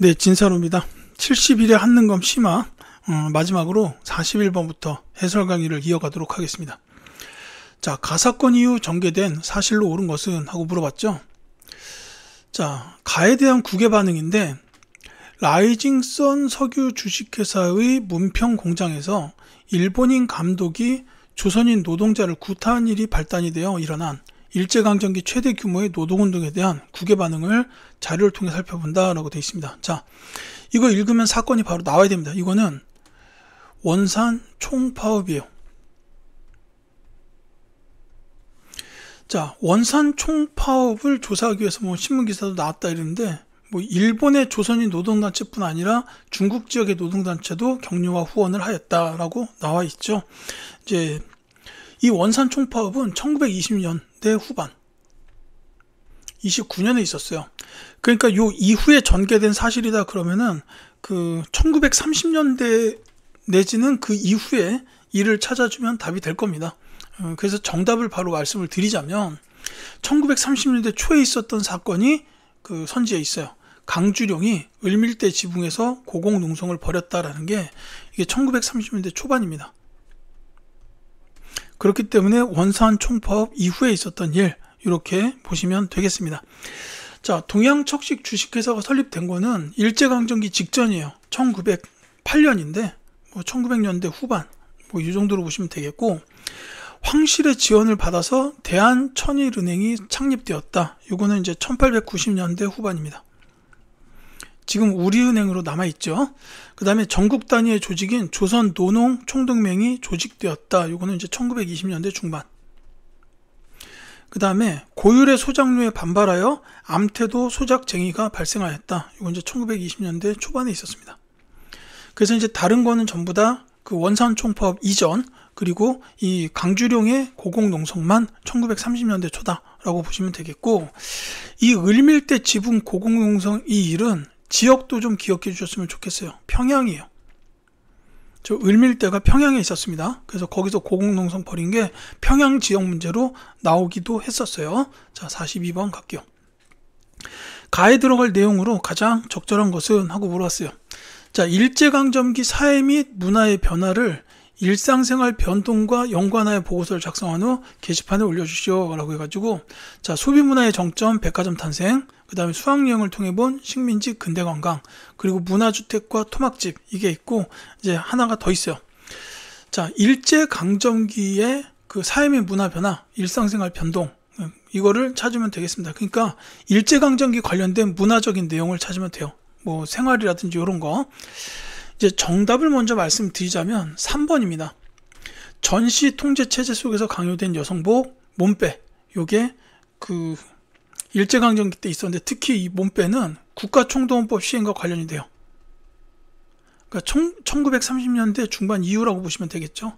네, 진사로입니다. 70일의 한능검 심화 마지막으로 41번부터 해설 강의를 이어가도록 하겠습니다. 자, 가사건 이후 전개된 사실로 옳은 것은? 하고 물어봤죠. 자, 가에 대한 국외 반응인데 라이징선 석유 주식회사의 문평 공장에서 일본인 감독이 조선인 노동자를 구타한 일이 발단이 되어 일어난 일제강점기 최대 규모의 노동운동에 대한 국외 반응을 자료를 통해 살펴본다라고 되어 있습니다. 자, 이거 읽으면 사건이 바로 나와야 됩니다. 이거는 원산 총파업이에요. 자, 원산 총파업을 조사하기 위해서 뭐 신문기사도 나왔다 이러는데, 뭐 일본의 조선인 노동단체뿐 아니라 중국 지역의 노동단체도 격려와 후원을 하였다라고 나와 있죠. 이제 이 원산 총파업은 1920년대 후반 29년에 있었어요. 그러니까 요 이후에 전개된 사실이다 그러면은 그 1930년대 내지는 그 이후에 이를 찾아주면 답이 될 겁니다. 그래서 정답을 바로 말씀을 드리자면 1930년대 초에 있었던 사건이 그 선지에 있어요. 강주룡이 을밀대 지붕에서 고공농성을 벌였다라는 게 이게 1930년대 초반입니다. 그렇기 때문에 원산 총파업 이후에 있었던 일, 이렇게 보시면 되겠습니다. 자, 동양척식 주식회사가 설립된 거는 일제강점기 직전이에요. 1908년인데 뭐 1900년대 후반 뭐 이 정도로 보시면 되겠고, 황실의 지원을 받아서 대한천일은행이 창립되었다. 이거는 이제 1890년대 후반입니다. 지금 우리은행으로 남아있죠. 그 다음에 전국 단위의 조직인 조선노농총동맹이 조직되었다. 이거는 이제 1920년대 중반. 그 다음에 고율의 소작료에 반발하여 암태도 소작쟁의가 발생하였다. 이건 이제 1920년대 초반에 있었습니다. 그래서 이제 다른 거는 전부 다 그 원산 총파업 이전, 그리고 이 강주룡의 고공농성만 1930년대 초다라고 보시면 되겠고, 이 을밀대 지붕 고공농성 이 일은 지역도 좀 기억해 주셨으면 좋겠어요. 평양이에요. 저 을밀대가 평양에 있었습니다. 그래서 거기서 고공농성 벌인 게 평양 지역 문제로 나오기도 했었어요. 자, 42번 갈게요. 가에 들어갈 내용으로 가장 적절한 것은? 하고 물어봤어요. 자, 일제강점기 사회 및 문화의 변화를 일상생활 변동과 연관하여 보고서를 작성한 후 게시판에 올려주시오 라고 해가지고, 자, 소비문화의 정점 백화점 탄생, 그 다음에 수학여행을 통해 본 식민지 근대관광, 그리고 문화주택과 토막집, 이게 있고 이제 하나가 더 있어요. 자, 일제강점기의 그 사회 및 문화 변화, 일상생활 변동, 이거를 찾으면 되겠습니다. 그러니까 일제강점기 관련된 문화적인 내용을 찾으면 돼요. 뭐 생활이라든지 이런 거. 이제 정답을 먼저 말씀드리자면 3번입니다. 전시 통제 체제 속에서 강요된 여성복, 몸빼. 요게 그 일제강점기 때 있었는데, 특히 이 몸빼는 국가총동원법 시행과 관련이 돼요. 그러니까 1930년대 중반 이후라고 보시면 되겠죠.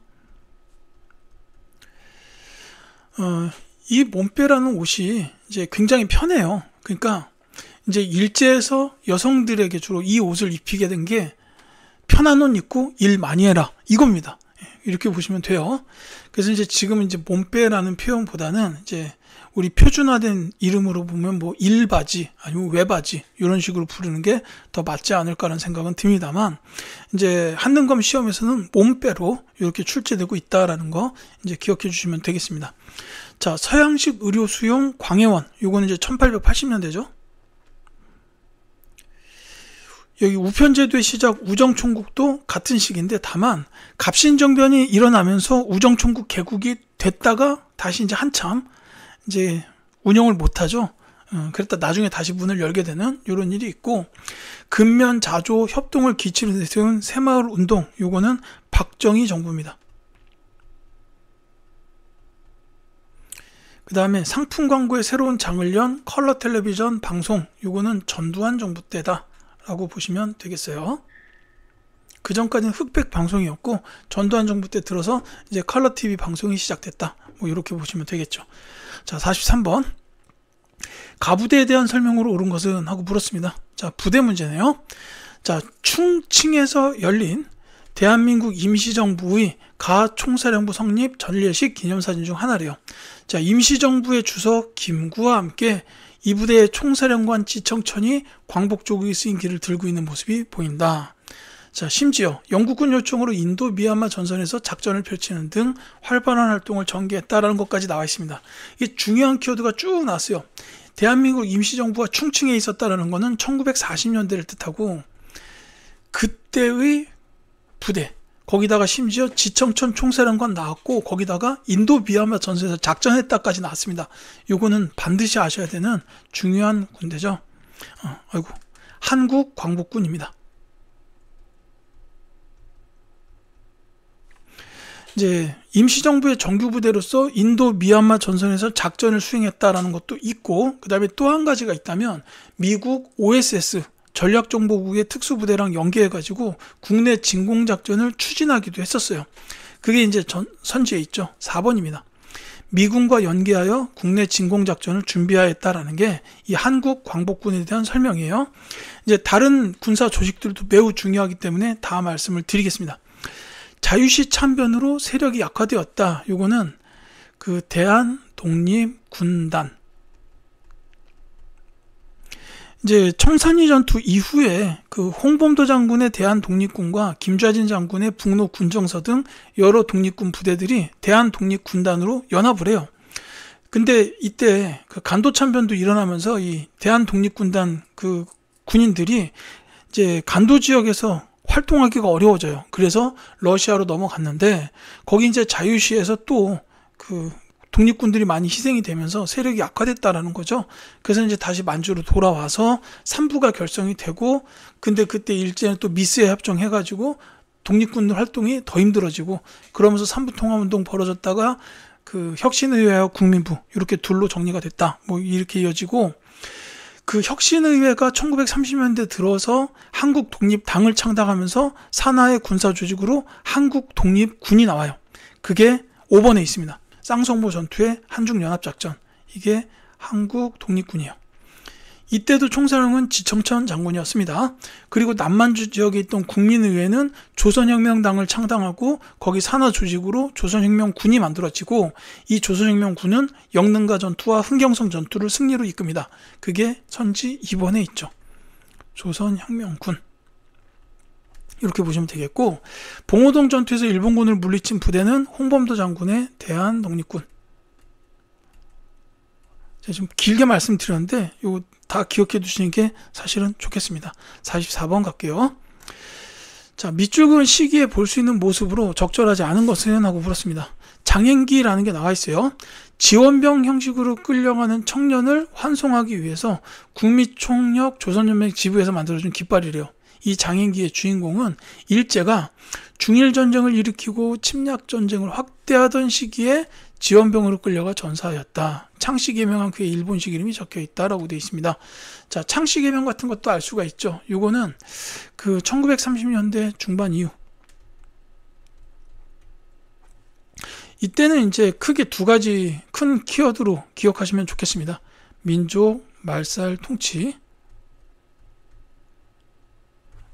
이 몸빼라는 옷이 이제 굉장히 편해요. 그러니까 이제 일제에서 여성들에게 주로 이 옷을 입히게 된 게 편한 옷 입고 일 많이 해라, 이겁니다. 이렇게 보시면 돼요. 그래서 이제 지금 이제 몸빼라는 표현보다는 이제 우리 표준화된 이름으로 보면 뭐 일바지 아니면 외바지 이런 식으로 부르는 게 더 맞지 않을까라는 생각은 듭니다만, 이제 한능검 시험에서는 몸빼로 이렇게 출제되고 있다라는 거 이제 기억해 주시면 되겠습니다. 자, 서양식 의료 수용 광해원, 요거는 이제 1880년대죠. 여기 우편제도의 시작 우정총국도 같은 시기인데, 다만 갑신정변이 일어나면서 우정총국 개국이 됐다가 다시 이제 한참 이제 운영을 못하죠. 그랬다 나중에 다시 문을 열게 되는 이런 일이 있고, 근면 자조 협동을 기치로 세운 새마을 운동, 요거는 박정희 정부입니다. 그 다음에 상품 광고에 새로운 장을 연 컬러 텔레비전 방송, 요거는 전두환 정부 때다 라고 보시면 되겠어요. 그 전까지는 흑백 방송이었고 전두환 정부 때 들어서 이제 컬러 TV 방송이 시작됐다, 뭐 이렇게 보시면 되겠죠. 자, 43번. 가부대에 대한 설명으로 옳은 것은? 하고 물었습니다. 자, 부대 문제네요. 자, 충칭에서 열린 대한민국 임시정부의 가총사령부 성립 전례식 기념사진 중 하나래요. 자, 임시정부의 주석 김구와 함께 이 부대의 총사령관 지청천이 광복 조국이 쓰인 길을 들고 있는 모습이 보인다. 자, 심지어 영국군 요청으로 인도 미얀마 전선에서 작전을 펼치는 등 활발한 활동을 전개했다라는 것까지 나와 있습니다. 이게 중요한 키워드가 쭉 나왔어요. 대한민국 임시정부가 충칭해 있었다라는 것은 1940년대를 뜻하고 그때의 부대, 거기다가 심지어 지청천 총사령관 나왔고 거기다가 인도 미얀마 전선에서 작전했다까지 나왔습니다. 요거는 반드시 아셔야 되는 중요한 군대죠. 한국 광복군입니다. 이제 임시정부의 정규부대로서 인도 미얀마 전선에서 작전을 수행했다라는 것도 있고, 그 다음에 또 한 가지가 있다면 미국 OSS 전략정보국의 특수부대랑 연계해가지고 국내 진공작전을 추진하기도 했었어요. 그게 이제 선지에 있죠. 4번입니다. 미군과 연계하여 국내 진공작전을 준비하였다라는 게 이 한국 광복군에 대한 설명이에요. 이제 다른 군사 조직들도 매우 중요하기 때문에 다 말씀을 드리겠습니다. 자유시 참변으로 세력이 약화되었다. 요거는 그 대한독립군단, 이제 청산리 전투 이후에 그 홍범도 장군의 대한독립군과 김좌진 장군의 북로 군정서 등 여러 독립군 부대들이 대한독립군단으로 연합을 해요. 근데 이때 그 간도 참변도 일어나면서 이 대한독립군단 그 군인들이 이제 간도 지역에서 활동하기가 어려워져요. 그래서 러시아로 넘어갔는데 거기 이제 자유시에서 또 그 독립군들이 많이 희생이 되면서 세력이 약화됐다라는 거죠. 그래서 이제 다시 만주로 돌아와서 삼부가 결성이 되고, 근데 그때 일제는 또 미스에 협정해가지고 독립군 활동이 더 힘들어지고, 그러면서 삼부통합운동 벌어졌다가 그 혁신의회와 국민부 이렇게 둘로 정리가 됐다. 뭐 이렇게 이어지고, 그 혁신의회가 1930년대 들어서 한국독립당을 창당하면서 산하의 군사조직으로 한국독립군이 나와요. 그게 5번에 있습니다. 쌍성모 전투의 한중연합작전. 이게 한국독립군이에요. 이때도 총사령은 지청천 장군이었습니다. 그리고 남만주 지역에 있던 국민의회는 조선혁명당을 창당하고 거기 산하조직으로 조선혁명군이 만들어지고, 이 조선혁명군은 영능가 전투와 흥경성 전투를 승리로 이끕니다. 그게 선지 2번에 있죠. 조선혁명군. 이렇게 보시면 되겠고, 봉오동 전투에서 일본군을 물리친 부대는 홍범도 장군의 대한독립군. 제가 지금 길게 말씀드렸는데 이거 다 기억해 두시는 게 사실은 좋겠습니다. 44번 갈게요. 자, 밑줄 그은 시기에 볼 수 있는 모습으로 적절하지 않은 것은 하고 물었습니다. 장행기라는 게 나와 있어요. 지원병 형식으로 끌려가는 청년을 환송하기 위해서 국미총력 조선연맹 지부에서 만들어준 깃발이래요. 이 장행기의 주인공은 일제가 중일전쟁을 일으키고 침략전쟁을 확대하던 시기에 지원병으로 끌려가 전사하였다. 창씨개명한 그의 일본식 이름이 적혀 있다라고 되어 있습니다. 자, 창씨개명 같은 것도 알 수가 있죠. 요거는 그 1930년대 중반 이후, 이때는 이제 크게 두 가지 큰 키워드로 기억하시면 좋겠습니다. 민족 말살 통치,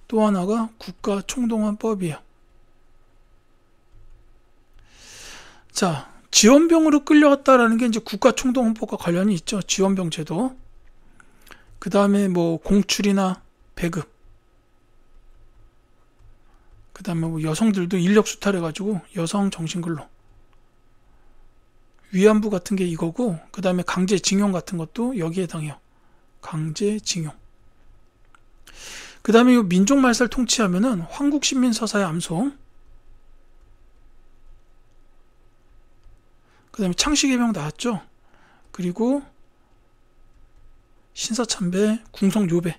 또 하나가 국가 총동원법이에요. 자, 지원병으로 끌려갔다라는 게 이제 국가 총동원법과 관련이 있죠. 지원병 제도. 그 다음에 뭐 공출이나 배급. 그 다음에 뭐 여성들도 인력 수탈해가지고 여성 정신근로. 위안부 같은 게 이거고, 그 다음에 강제징용 같은 것도 여기에 해당해요. 강제징용. 그 다음에 이 민족말살 통치하면은 황국신민서사의 암송, 그 다음에 창씨개명 나왔죠. 그리고 신사참배, 궁성요배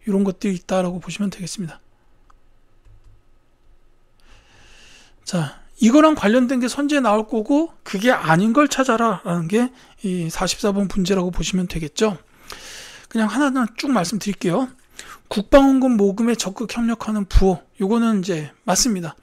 이런 것들이 있다라고 보시면 되겠습니다. 자, 이거랑 관련된 게 선지에 나올 거고 그게 아닌 걸 찾아라 라는 게 이 44번 문제라고 보시면 되겠죠. 그냥 하나하나 쭉 말씀드릴게요. 국방원금 모금에 적극 협력하는 부호, 요거는 이제 맞습니다.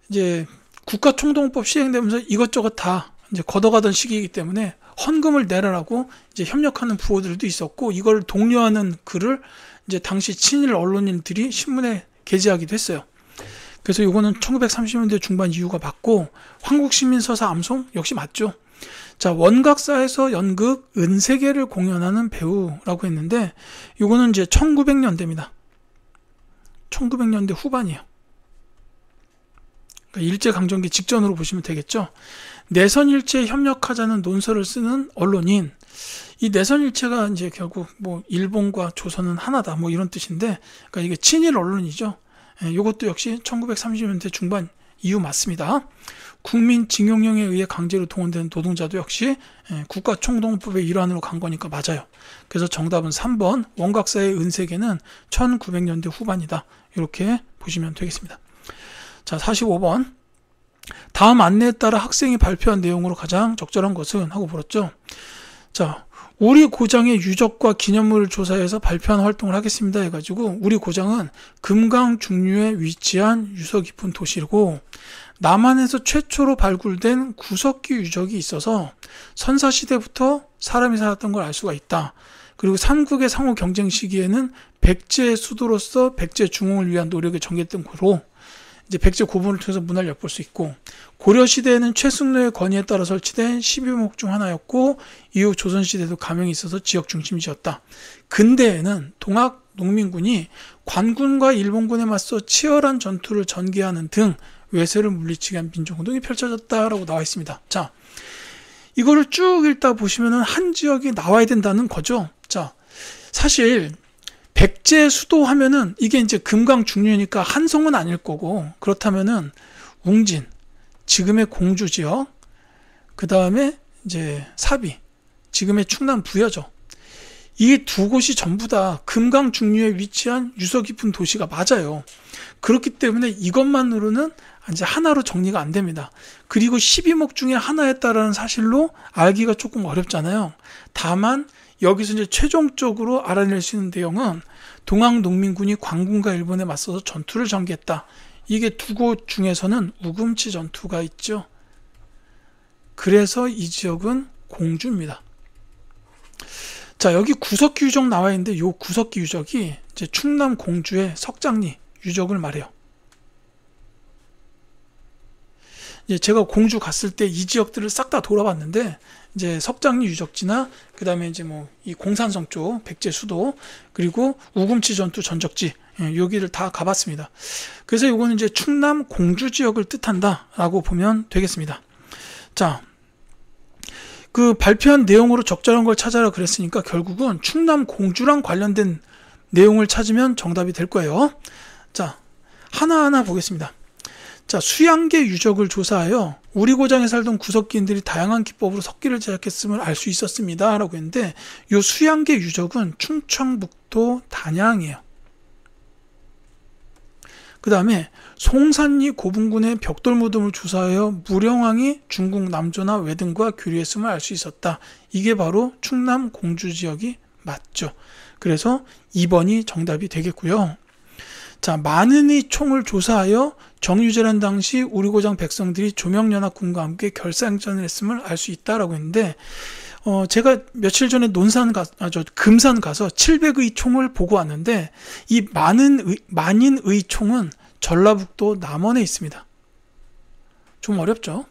이제 국가총동원법 시행되면서 이것저것 다 이제 걷어가던 시기이기 때문에 헌금을 내라라고 이제 협력하는 부호들도 있었고, 이걸 독려하는 글을 이제 당시 친일 언론인들이 신문에 게재하기도 했어요. 그래서 요거는 1930년대 중반 이후가 맞고, 황국신민서사 암송 역시 맞죠. 자, 원각사에서 연극 은세계를 공연하는 배우라고 했는데, 이거는 이제 1900년대입니다. 1900년대 후반이에요. 그러니까 일제강점기 직전으로 보시면 되겠죠. 내선일체에 협력하자는 논설을 쓰는 언론인, 이 내선일체가 이제 결국 뭐 일본과 조선은 하나다 뭐 이런 뜻인데, 그러니까 이게 친일 언론이죠. 이것도 역시 1930년대 중반 이후 맞습니다. 국민징용령에 의해 강제로 동원된 노동자도 역시 국가총동법의 일환으로 간 거니까 맞아요. 그래서 정답은 3번 원각사의 은세계는 1900년대 후반이다. 이렇게 보시면 되겠습니다. 자, 45번. 다음 안내에 따라 학생이 발표한 내용으로 가장 적절한 것은 하고 물었죠. 자, 우리 고장의 유적과 기념물을 조사해서 발표한 활동을 하겠습니다 해가지고, 우리 고장은 금강 중류에 위치한 유서 깊은 도시고, 남한에서 최초로 발굴된 구석기 유적이 있어서 선사시대부터 사람이 살았던 걸 알 수가 있다. 그리고 삼국의 상호 경쟁 시기에는 백제의 수도로서 백제 중흥을 위한 노력에 전개했던 거로, 이제 백제 고분을 통해서 문화를 엿볼 수 있고, 고려시대에는 최승로의 건의에 따라 설치된 12목 중 하나였고, 이후 조선시대도 가명이 있어서 지역 중심지였다. 근대에는 동학 농민군이 관군과 일본군에 맞서 치열한 전투를 전개하는 등 외세를 물리치기 위한 민족운동이 펼쳐졌다라고 나와 있습니다. 자, 이거를 쭉 읽다 보시면은 한 지역이 나와야 된다는 거죠. 자, 사실 백제 수도 하면은 이게 이제 금강 중류니까 한성은 아닐 거고, 그렇다면은 웅진, 지금의 공주 지역, 그 다음에 이제 사비, 지금의 충남 부여죠. 이 두 곳이 전부 다 금강 중류에 위치한 유서 깊은 도시가 맞아요. 그렇기 때문에 이것만으로는 이제 하나로 정리가 안 됩니다. 그리고 12목 중에 하나였다라는 사실로 알기가 조금 어렵잖아요. 다만 여기서 이제 최종적으로 알아낼 수 있는 내용은 동학 농민군이 관군과 일본에 맞서서 전투를 전개했다. 이게 두 곳 중에서는 우금치 전투가 있죠. 그래서 이 지역은 공주입니다. 자, 여기 구석기 유적 나와 있는데, 이 구석기 유적이 이제 충남 공주의 석장리 유적을 말해요. 이제 제가 공주 갔을 때 이 지역들을 싹 다 돌아봤는데, 이제 석장리 유적지나 그 다음에 이제 뭐 이 공산성 쪽 백제 수도, 그리고 우금치 전투 전적지, 여기를 다 가봤습니다. 그래서 이거는 이제 충남 공주 지역을 뜻한다라고 보면 되겠습니다. 자, 그 발표한 내용으로 적절한 걸 찾아라 그랬으니까 결국은 충남 공주랑 관련된 내용을 찾으면 정답이 될 거예요. 자, 하나하나 보겠습니다. 자, 수양계 유적을 조사하여 우리 고장에 살던 구석기인들이 다양한 기법으로 석기를 제작했음을 알 수 있었습니다 라고 했는데, 이 수양계 유적은 충청북도 단양이에요. 그 다음에 송산리 고분군의 벽돌 무덤을 조사하여 무령왕이 중국 남조나 외등과 교류했음을 알 수 있었다. 이게 바로 충남 공주 지역이 맞죠. 그래서 2번이 정답이 되겠고요. 자, 만은의 총을 조사하여 정유재란 당시 우리 고장 백성들이 조명연합군과 함께 결사행전을 했음을 알 수 있다라고 했는데, 제가 며칠 전에 금산 가서 700의 총을 보고 왔는데, 이 만인의 총은 전라북도 남원에 있습니다. 좀 어렵죠?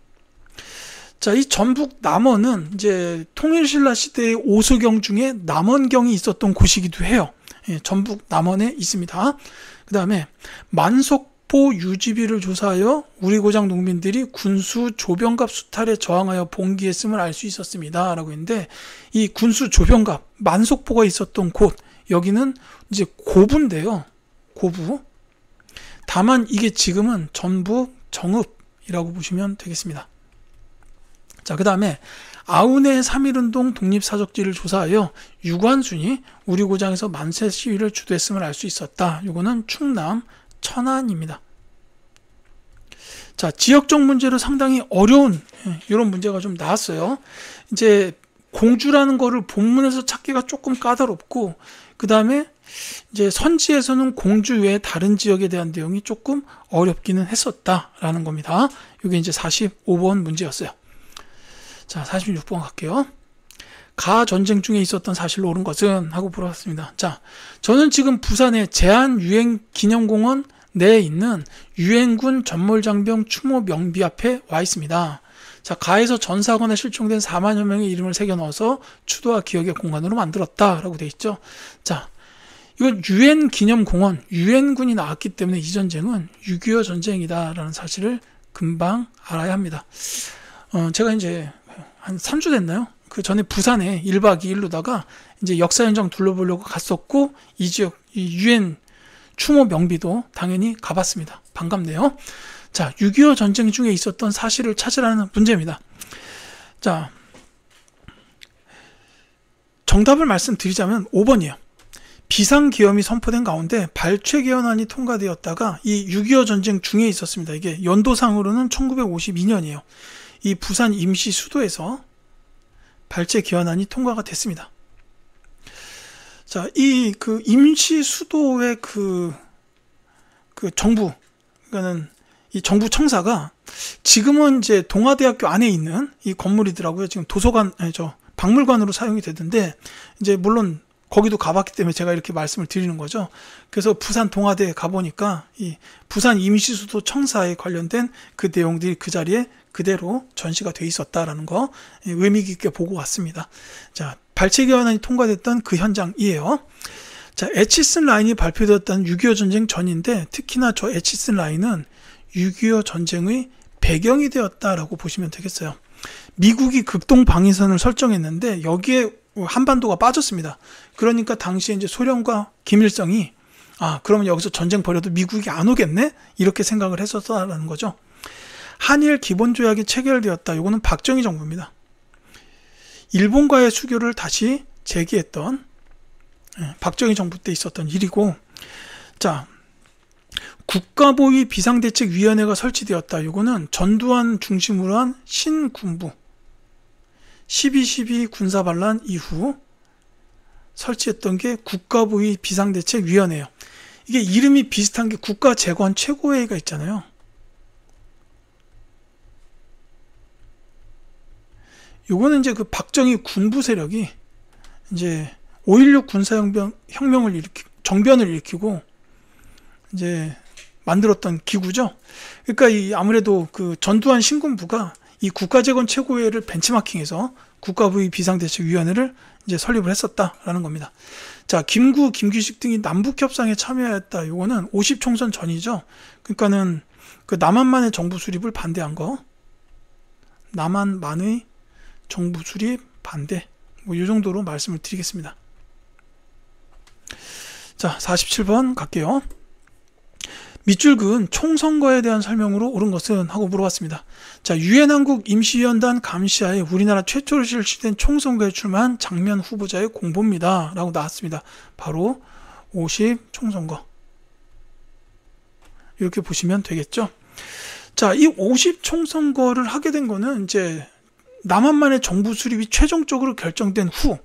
자, 이 전북 남원은 이제 통일신라 시대의 오수경 중에 남원경이 있었던 곳이기도 해요. 예, 전북 남원에 있습니다. 그 다음에 만석포 유지비를 조사하여 우리 고장 농민들이 군수 조병갑 수탈에 저항하여 봉기했음을 알 수 있었습니다 라고 했는데, 이 군수 조병갑 만석포가 있었던 곳, 여기는 이제 고부인데요. 고부. 다만 이게 지금은 전북 정읍이라고 보시면 되겠습니다. 자, 그 다음에 아운의 3.1운동 독립사적지를 조사하여 유관순이 우리 고장에서 만세 시위를 주도했음을 알 수 있었다. 이거는 충남 천안입니다. 자, 지역적 문제로 상당히 어려운 이런 문제가 좀 나왔어요. 이제 공주라는 거를 본문에서 찾기가 조금 까다롭고, 그 다음에 이제 선지에서는 공주 외에 다른 지역에 대한 내용이 조금 어렵기는 했었다라는 겁니다. 이게 이제 45번 문제였어요. 자, 46번 갈게요. 가 전쟁 중에 있었던 사실로 옳은 것은? 하고 물어봤습니다. 자, 저는 지금 부산의 제한유행기념공원 내에 있는 유엔군 전몰장병 추모 명비 앞에 와 있습니다. 자, 가에서 전사하거나 실종된 4만여 명의 이름을 새겨 넣어서 추도와 기억의 공간으로 만들었다라고 돼 있죠. 자, 이건 유엔 기념공원, 유엔군이 나왔기 때문에 이 전쟁은 6.25 전쟁이다라는 사실을 금방 알아야 합니다. 제가 이제 한 3주 됐나요? 그 전에 부산에 1박 2일로다가 이제 역사 현장 둘러보려고 갔었고, 이 지역, 이 유엔 추모 명비도 당연히 가봤습니다. 반갑네요. 자, 6.25 전쟁 중에 있었던 사실을 찾으라는 문제입니다. 자, 정답을 말씀드리자면 5번이에요. 비상계엄이 선포된 가운데 발췌개헌안이 통과되었다가 이 6.25 전쟁 중에 있었습니다. 이게 연도상으로는 1952년이에요. 이 부산 임시 수도에서 발췌개헌안이 통과가 됐습니다. 자, 이 그 임시 수도의 그 정부, 그러니까는 이 정부 청사가 지금은 이제 동아대학교 안에 있는 이 건물이더라고요. 지금 도서관, 박물관으로 사용이 되던데, 이제 물론 거기도 가봤기 때문에 제가 이렇게 말씀을 드리는 거죠. 그래서 부산 동아대에 가보니까 이 부산 임시수도 청사에 관련된 그 내용들이 그 자리에 그대로 전시가 돼 있었다라는 거 의미 깊게 보고 왔습니다. 자, 발췌개헌안이 통과됐던 그 현장이에요. 자, 에치슨 라인이 발표되었던 6.25 전쟁 전인데, 특히나 저 에치슨 라인은 6.25 전쟁의 배경이 되었다라고 보시면 되겠어요. 미국이 극동 방위선을 설정했는데 여기에 한반도가 빠졌습니다. 그러니까 당시에 이제 소련과 김일성이 그러면 여기서 전쟁 벌여도 미국이 안 오겠네? 이렇게 생각을 했었다라는 거죠. 한일 기본조약이 체결되었다. 이거는 박정희 정부입니다. 일본과의 수교를 다시 재개했던 박정희 정부 때 있었던 일이고, 자, 국가보위 비상대책위원회가 설치되었다. 이거는 전두환 중심으로 한 신군부 12.12 군사반란 이후 설치했던 게 국가보위 비상대책위원회예요. 이게 이름이 비슷한 게 국가재건 최고회의가 있잖아요. 요거는 이제 그 박정희 군부 세력이 이제 5.16 군사혁명을 정변을 일으키고 이제 만들었던 기구죠. 그러니까 이 아무래도 그 전두환 신군부가 이 국가재건 최고회의를 벤치마킹해서 국가보위 비상대책위원회를 이제 설립을 했었다라는 겁니다. 자, 김구, 김규식 등이 남북협상에 참여했다. 요거는 50총선 전이죠. 그러니까는 그 남한만의 정부 수립을 반대한 거. 남한만의 정부 수립 반대. 뭐 이 정도로 말씀을 드리겠습니다. 자, 47번 갈게요. 밑줄근 총선거에 대한 설명으로 옳은 것은? 하고 물어봤습니다. 자, 유엔 한국 임시위원단 감시하에 우리나라 최초로 실시된 총선거에 출마한 장면 후보자의 공보입니다. 라고 나왔습니다. 바로 50 총선거. 이렇게 보시면 되겠죠. 자, 이 50 총선거를 하게 된 거는 이제 남한만의 정부 수립이 최종적으로 결정된 후,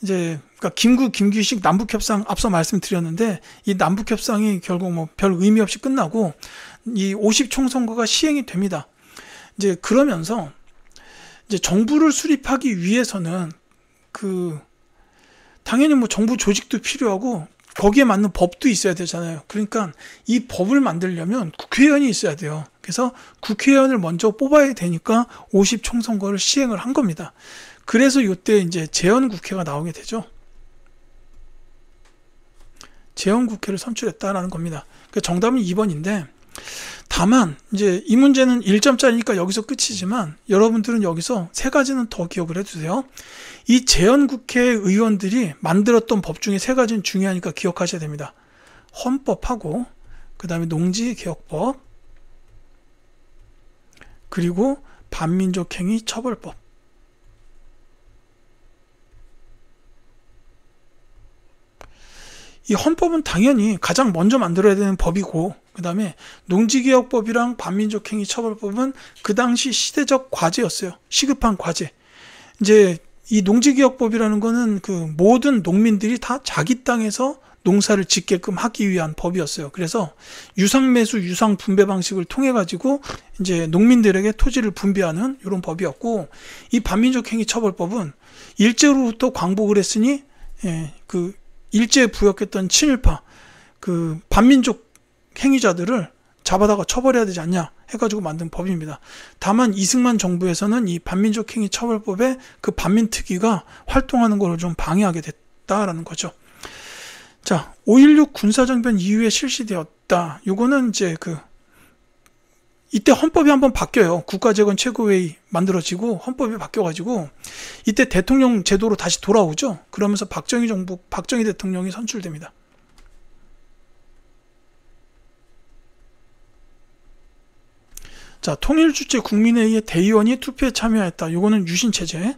이제 그러니까 김구, 김규식 남북협상 앞서 말씀드렸는데, 이 남북협상이 결국 뭐 별 의미 없이 끝나고 이 50 총선거가 시행이 됩니다. 이제 그러면서 이제 정부를 수립하기 위해서는 그 당연히 뭐 정부 조직도 필요하고 거기에 맞는 법도 있어야 되잖아요. 그러니까 이 법을 만들려면 국회의원이 있어야 돼요. 그래서 국회의원을 먼저 뽑아야 되니까 50 총선거를 시행을 한 겁니다. 그래서 이때 이제 재헌국회가 나오게 되죠. 재헌국회를 선출했다라는 겁니다. 그러니까 정답은 2번인데, 다만 이제 이 문제는 1점짜리니까 여기서 끝이지만 여러분들은 여기서 세 가지는 더 기억을 해두세요. 이 재헌국회 의원들이 만들었던 법 중에 세 가지는 중요하니까 기억하셔야 됩니다. 헌법하고 그 다음에 농지개혁법, 그리고 반민족행위 처벌법. 이 헌법은 당연히 가장 먼저 만들어야 되는 법이고, 그 다음에 농지개혁법이랑 반민족행위 처벌법은 그 당시 시대적 과제였어요. 시급한 과제. 이제 이 농지개혁법이라는 거는 그 모든 농민들이 다 자기 땅에서 농사를 짓게끔 하기 위한 법이었어요. 그래서 유상매수, 유상분배 방식을 통해 가지고 이제 농민들에게 토지를 분배하는 이런 법이었고, 이 반민족행위 처벌법은 일제로부터 광복을 했으니 일제에 부역했던 친일파 그 반민족 행위자들을 잡아다가 처벌해야 되지 않냐 해가지고 만든 법입니다. 다만 이승만 정부에서는 이 반민족 행위 처벌법에 그 반민특위가 활동하는 걸 좀 방해하게 됐다라는 거죠. 자, 5.16 군사정변 이후에 실시되었다. 요거는 이제 이때 헌법이 한번 바뀌어요. 국가재건 최고회의 만들어지고 헌법이 바뀌어가지고 이때 대통령 제도로 다시 돌아오죠. 그러면서 박정희 대통령이 선출됩니다. 자, 통일주체 국민회의에 대의원이 투표에 참여했다. 요거는 유신체제.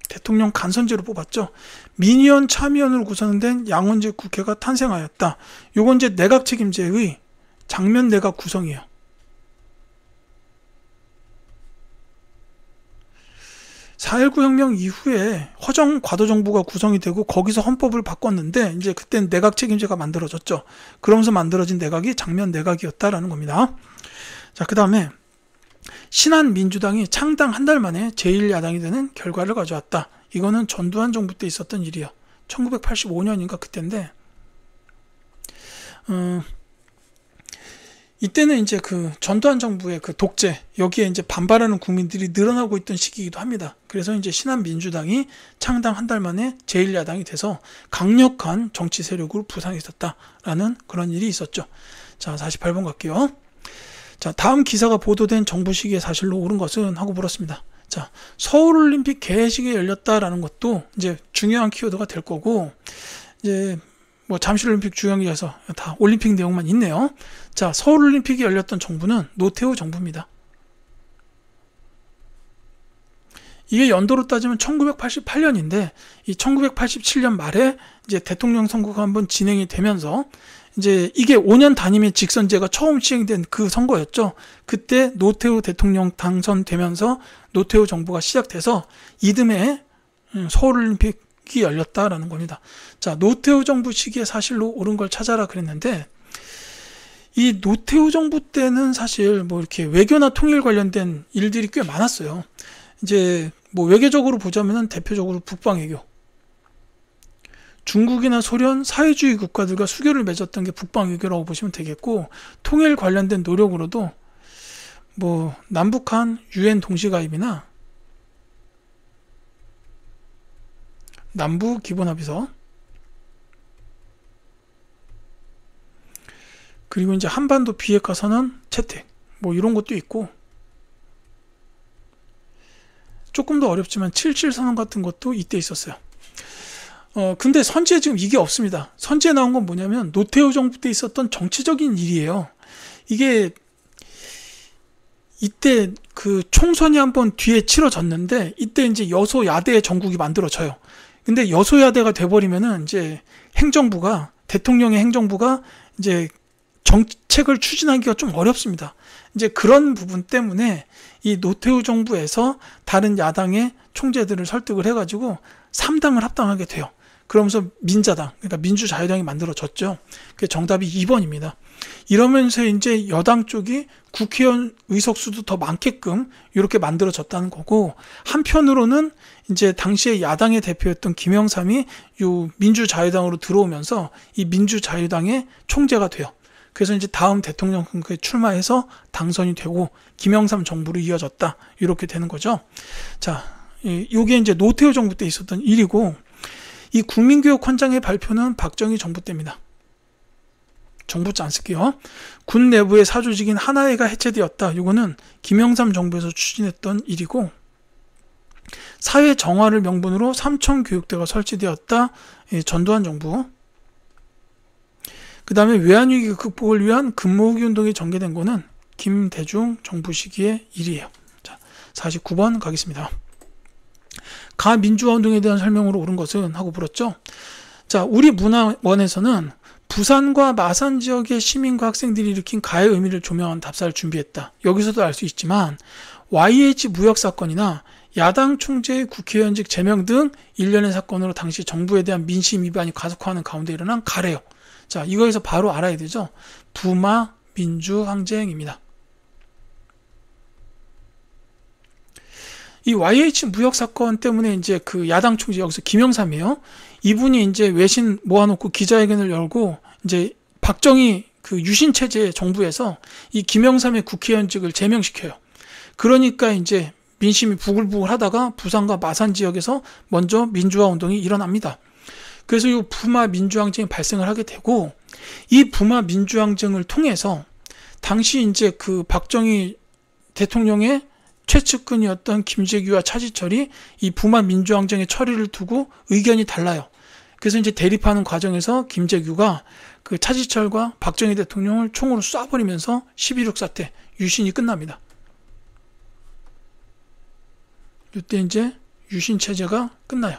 대통령 간선제로 뽑았죠. 민의원 참의원으로 구성된 양원제 국회가 탄생하였다. 요건 이제 내각 책임제의 장면 내각 구성이에요. 4.19 혁명 이후에 허정 과도정부가 구성이 되고 거기서 헌법을 바꿨는데 이제 그때는 내각 책임제가 만들어졌죠. 그러면서 만들어진 내각이 장면 내각이었다라는 겁니다. 자, 그 다음에 신한민주당이 창당 한 달 만에 제1야당이 되는 결과를 가져왔다. 이거는 전두환 정부 때 있었던 일이에요. 1985년인가 그때인데 이때는 이제 전두환 정부의 독재, 여기에 이제 반발하는 국민들이 늘어나고 있던 시기이기도 합니다. 그래서 이제 신한민주당이 창당 한 달 만에 제1야당이 돼서 강력한 정치 세력으로 부상했었다라는 그런 일이 있었죠. 자, 48번 갈게요. 자, 다음 기사가 보도된 정부 시기의 사실로 옳은 것은 하고 물었습니다. 자, 서울올림픽 개회식이 열렸다라는 것도 이제 중요한 키워드가 될 거고, 이제 잠실올림픽 주경기에서 다 올림픽 내용만 있네요. 자, 서울올림픽이 열렸던 정부는 노태우 정부입니다. 이게 연도로 따지면 1988년인데 이 1987년 말에 이제 대통령 선거가 한번 진행이 되면서 이제 이게 5년 단임의 직선제가 처음 시행된 그 선거였죠. 그때 노태우 대통령 당선되면서 노태우 정부가 시작돼서 이듬해 서울올림픽이 열렸다라는 겁니다. 자, 노태우 정부 시기에 사실로 옳은 걸 찾아라 그랬는데 이 노태우 정부 때는 사실 이렇게 외교나 통일 관련된 일들이 꽤 많았어요. 이제 외교적으로 보자면은 대표적으로 북방외교. 중국이나 소련 사회주의 국가들과 수교를 맺었던 게 북방외교라고 보시면 되겠고, 통일 관련된 노력으로도 남북한 UN 동시가입이나 남부 기본합의서, 그리고 이제 한반도 비핵화 선언 채택 이런 것도 있고, 조금 더 어렵지만 77 선언 같은 것도 이때 있었어요. 근데 선지에 지금 이게 없습니다. 선지에 나온 건 뭐냐면 노태우 정부 때 있었던 정치적인 일이에요. 이게 이때 총선이 한번 뒤에 치러졌는데 이때 이제 여소야대 정국이 만들어져요. 근데 여소야대가 돼버리면은 이제 대통령의 행정부가 이제 정책을 추진하기가 좀 어렵습니다. 이제 그런 부분 때문에 이 노태우 정부에서 다른 야당의 총재들을 설득을 해가지고 3당을 합당하게 돼요. 그러면서 민자당, 그러니까 민주자유당이 만들어졌죠. 그게 정답이 2번입니다. 이러면서 이제 여당 쪽이 국회의원 의석수도 더 많게끔 이렇게 만들어졌다는 거고, 한편으로는 이제 당시에 야당의 대표였던 김영삼이 요 민주자유당으로 들어오면서 이 민주자유당의 총재가 돼요. 그래서 이제 다음 대통령 선거에 출마해서 당선이 되고 김영삼 정부로 이어졌다. 이렇게 되는 거죠. 자, 요게 이제 노태우 정부 때 있었던 일이고, 이 국민교육헌장의 발표는 박정희 정부 때입니다. 정부자 안 쓸게요. 군 내부의 사조직인 하나회가 해체되었다. 이거는 김영삼 정부에서 추진했던 일이고, 사회 정화를 명분으로 삼청교육대가 설치되었다. 전두환 정부. 그 다음에 외환위기 극복을 위한 근무후기 운동이 전개된 거는 김대중 정부 시기의 일이에요. 자, 49번 가겠습니다. 가민주화 운동에 대한 설명으로 옳은 것은 하고 물었죠. 자, 우리 문화원에서는 부산과 마산 지역의 시민과 학생들이 일으킨 가의 의미를 조명한 답사를 준비했다. 여기서도 알 수 있지만 YH 무역 사건이나 야당 총재의 국회의원직 제명 등 일련의 사건으로 당시 정부에 대한 민심 위반이 가속화하는 가운데 일어난 가래요. 자, 이거에서 바로 알아야 되죠. 부마 민주항쟁입니다. 이 YH 무역 사건 때문에 이제 야당 총재, 여기서 김영삼이에요. 이분이 이제 외신 모아놓고 기자회견을 열고 이제 박정희 그 유신체제 정부에서 이 김영삼의 국회의원직을 제명시켜요. 그러니까 이제 민심이 부글부글 하다가 부산과 마산 지역에서 먼저 민주화 운동이 일어납니다. 그래서 이 부마 민주항쟁이 발생을 하게 되고, 이 부마 민주항쟁을 통해서 당시 이제 그 박정희 대통령의 최측근이었던 김재규와 차지철이 이 부마 민주항쟁의 처리를 두고 의견이 달라요. 그래서 이제 대립하는 과정에서 김재규가 그 차지철과 박정희 대통령을 총으로 쏴버리면서 11.6 사태, 유신이 끝납니다. 이때 이제 유신 체제가 끝나요.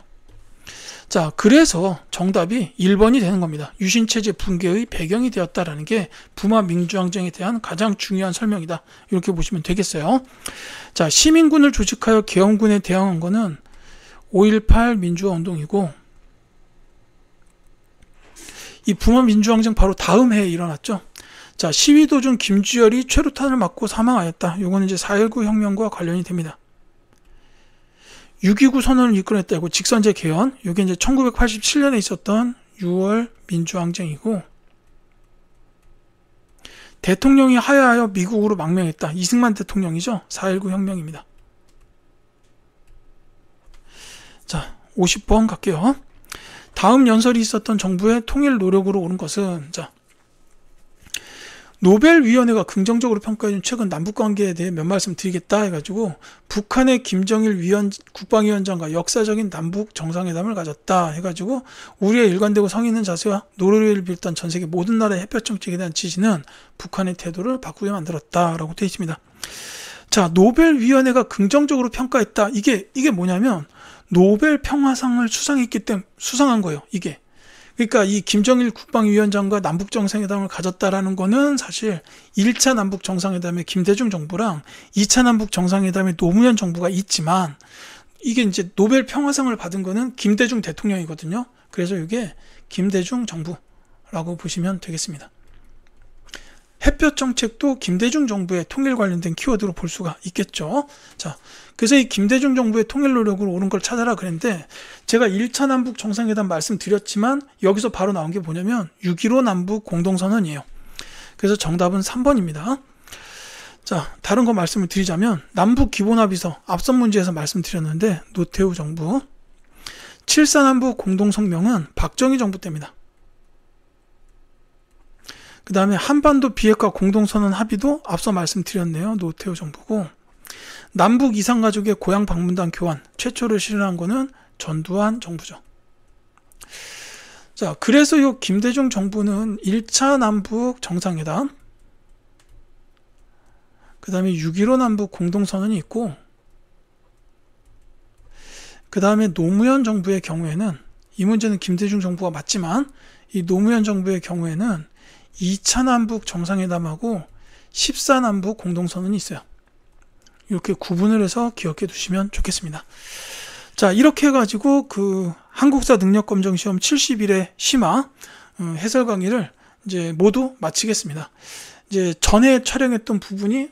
자, 그래서 정답이 1번이 되는 겁니다. 유신 체제 붕괴의 배경이 되었다라는 게 부마 민주항쟁에 대한 가장 중요한 설명이다. 이렇게 보시면 되겠어요. 자, 시민군을 조직하여 계엄군에 대항한 거는 5.18 민주화 운동이고, 이 부마 민주항쟁 바로 다음 해에 일어났죠. 자, 시위 도중 김주열이 최루탄을 맞고 사망하였다. 요거는 이제 4.19 혁명과 관련이 됩니다. 6.29 선언을 이끌어냈다. 이거 직선제 개헌. 이게 이제 1987년에 있었던 6월 민주항쟁이고, 대통령이 하야하여 미국으로 망명했다. 이승만 대통령이죠. 4.19 혁명입니다. 자, 50번 갈게요. 다음 연설이 있었던 정부의 통일 노력으로 오른 것은, 자, 노벨위원회가 긍정적으로 평가해준 최근 남북관계에 대해 몇 말씀 드리겠다 해가지고, 북한의 김정일 국방위원장과 역사적인 남북 정상회담을 가졌다 해가지고, 우리의 일관되고 성의 있는 자세와 노르웨이를 비롯한 전 세계 모든 나라의 햇볕 정책에 대한 지지는 북한의 태도를 바꾸게 만들었다라고 되어 있습니다. 자, 노벨위원회가 긍정적으로 평가했다. 이게 뭐냐면 노벨 평화상을 수상한 거예요. 이게. 그러니까 이 김정일 국방위원장과 남북 정상회담을 가졌다라는 거는 사실 1차 남북 정상회담에 김대중 정부랑 2차 남북 정상회담에 노무현 정부가 있지만, 이게 이제 노벨 평화상을 받은 거는 김대중 대통령이거든요. 그래서 이게 김대중 정부라고 보시면 되겠습니다. 햇볕 정책도 김대중 정부의 통일 관련된 키워드로 볼 수가 있겠죠. 자, 그래서 이 김대중 정부의 통일 노력으로 오른 걸 찾아라 그랬는데, 제가 1차 남북 정상회담 말씀드렸지만 여기서 바로 나온 게 뭐냐면 6.15 남북 공동선언이에요. 그래서 정답은 3번입니다. 자, 다른 거 말씀을 드리자면 남북 기본합의서 앞선 문제에서 말씀드렸는데 노태우 정부, 7.4 남북 공동성명은 박정희 정부 때입니다. 그 다음에 한반도 비핵화 공동선언 합의도 앞서 말씀드렸네요. 노태우 정부고, 남북 이산가족의 고향 방문단 교환 최초로 실현한 거는 전두환 정부죠. 자, 그래서 이 김대중 정부는 1차 남북 정상회담, 그 다음에 6.15 남북 공동선언이 있고, 그 다음에 노무현 정부의 경우에는, 이 문제는 김대중 정부가 맞지만 이 노무현 정부의 경우에는 2차 남북 정상회담하고 14 남북 공동선언이 있어요. 이렇게 구분을 해서 기억해 두시면 좋겠습니다. 자, 이렇게 해가지고 그 한국사 능력검정시험 70일의 심화 해설 강의를 이제 모두 마치겠습니다. 이제 전에 촬영했던 부분이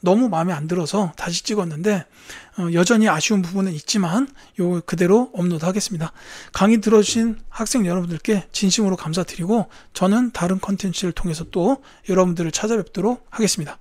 너무 마음에 안 들어서 다시 찍었는데, 여전히 아쉬운 부분은 있지만 요 그대로 업로드 하겠습니다. 강의 들어주신 학생 여러분들께 진심으로 감사드리고, 저는 다른 컨텐츠를 통해서 또 여러분들을 찾아뵙도록 하겠습니다.